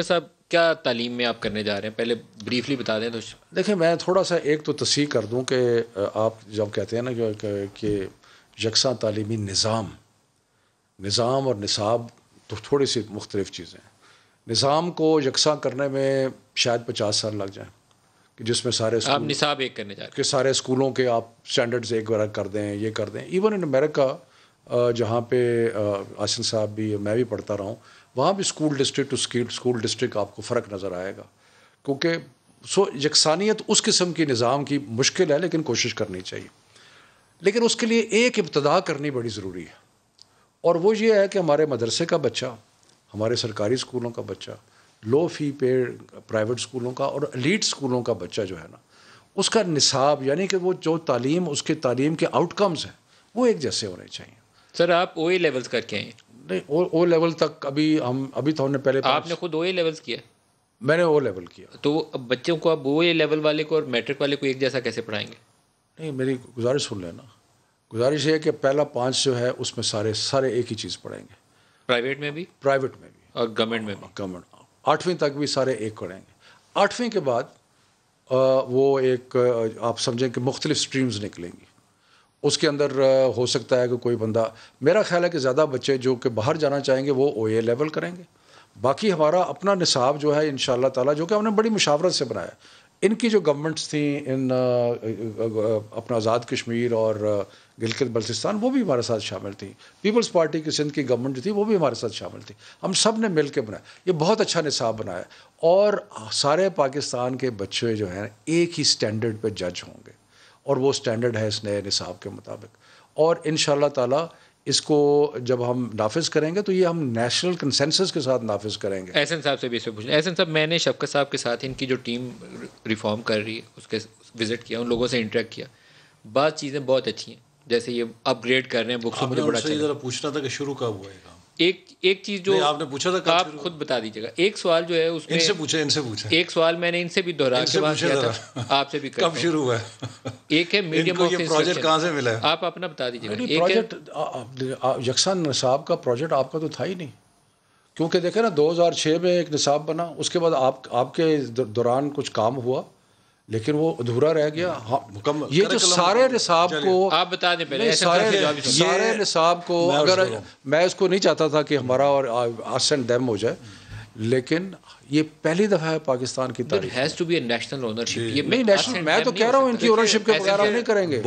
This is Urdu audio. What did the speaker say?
صاحب کیا تعلیم میں آپ کرنے جا رہے ہیں؟ پہلے بریفلی بتا دیں تو. دیکھیں میں تھوڑا سا ایک تو تصحیح کر دوں کہ آپ جب کہتے ہیں نا کہ یکساں تعلیمی نظام اور نصاب تو تھوڑی سی مختلف چیزیں ہیں. نظام کو یکساں کرنے میں شاید 50 سال لگ جائیں کہ جس میں سارے آپ نصاب ایک کرنے جا رہے ہیں کہ سارے اسکولوں کے آپ اسٹینڈرڈز ایک بار کر دیں، یہ کر دیں. ایون ان امریکہ جہاں پہ آصن صاحب بھی میں بھی پڑھتا رہا ہوں، وہاں بھی school district to school district آپ کو فرق نظر آئے گا. کیونکہ یکسانیت اس قسم کی نظام کی مشکل ہے لیکن کوشش کرنی چاہیے. لیکن اس کے لیے ایک ابتدا کرنی بڑی ضروری ہے، اور وہ یہ ہے کہ ہمارے مدرسے کا بچہ، ہمارے سرکاری اسکولوں کا بچہ، لو فی پیڈ پرائیویٹ اسکولوں کا اور ایلیٹ اسکولوں کا بچہ جو ہے نا، اس کا نصاب یعنی کہ وہ جو تعلیم، اس کے تعلیم کے آؤٹ کمز ہیں وہ ایک جیسے ہونے چاہیے. سر آپ او اے لیولز کر کے ہیں؟ نہیں، او لیول تک ابھی تو ہم نے پہلے آپ نے خود او اے لیولز کیا؟ میں نے او لیول کیا. تو بچوں کو آپ او اے لیول والے کو اور میٹرک والے کو ایک جیسا کیسے پڑھائیں گے؟ نہیں، میری گزارش سن لینا. گزارش یہ ہے کہ پہلا 5 جو ہے اس میں سارے ایک ہی چیز پڑھیں گے. پرائیویٹ میں بھی پرائیویٹ میں بھی اور گورنمنٹ میں بھی. گورنمنٹ 8ویں تک بھی سارے ایک پڑھیں گے. 8ویں کے بعد وہ ایک آپ سمجھیں کہ مختلف سٹریمز نکلیں گی. اس کے اندر ہو سکتا ہے کہ کوئی بندہ، میرا خیال ہے کہ زیادہ بچے جو کہ باہر جانا چاہیں گے وہ او اے لیول کریں گے. باقی ہمارا اپنا نصاب جو ہے انشاءاللہ تعالیٰ، جو کہ ہم نے بڑی مشاورت سے بنایا. ان کی جو گورنمنٹس تھیں، ان اپنا آزاد کشمیر اور گلگت بلتستان، وہ بھی ہمارے ساتھ شامل تھیں. پیپلز پارٹی کی سندھ کی گورنمنٹ جو تھی وہ بھی ہمارے ساتھ شامل تھی. ہم سب نے مل کے بنایا. یہ بہت اچھا نصاب بنایا، اور سارے پاکستان کے بچے جو ہیں ایک ہی سٹینڈرڈ پہ جج ہوں گے، اور وہ سٹینڈرڈ ہے اس نئے نصاب کے مطابق. اور انشاءاللہ تعالیٰ اس کو جب ہم نافذ کریں گے تو یہ ہم نیشنل کنسنسس کے ساتھ نافذ کریں گے. احسن صاحب سے بھی اس پہ پوچھنا. احسن صاحب، میں نے شفقت صاحب کے ساتھ ان کی جو ٹیم ریفارم کر رہی ہے اس کے وزٹ کیا، ان لوگوں سے انٹریکٹ کیا. بعض چیزیں بہت اچھی ہیں، جیسے یہ اپ گریڈ کر رہے ہیں بکس. مجھے بڑا اچھا ذرا پوچھنا تھا کہ شروع کب ہوا ہے. ایک چیز جو آپ نے پوچھا تھا آپ خود بتا دیجیے گا. ایک سوال جو ہے اس میں ان سے پوچھا ایک سوال میں نے ان سے بھی دہرا کے بات کیا تھا، آپ سے بھی کب شروع ہوا ہے. ایک ہے میڈیم آف پروجیکٹ کہاں سے ملا ہے؟ آپ اپنا بتا دیجیے گا. پروجیکٹ یکساں نصاب کا پروجیکٹ آپ کا تو تھا ہی نہیں، کیونکہ دیکھیں نا 2006 میں ایک نصاب بنا، اس کے بعد آپ کے دوران کچھ کام ہوا لیکن وہ ادھورا رہ گیا. یہ جو سارے نصاب کو آپ بتا دیں پہلے، سارے نصاب کو، اگر میں اس کو نہیں چاہتا تھا کہ ہمارا اور آس اینڈ ڈیم ہو جائے، لیکن یہ پہلی دفعہ ہے پاکستان کی تاریخ. Has to be a national ownership. نہیں نیشنل، میں تو کہہ رہا ہوں ان کی اونرشپ کے بغیر ہم نہیں کریں گے.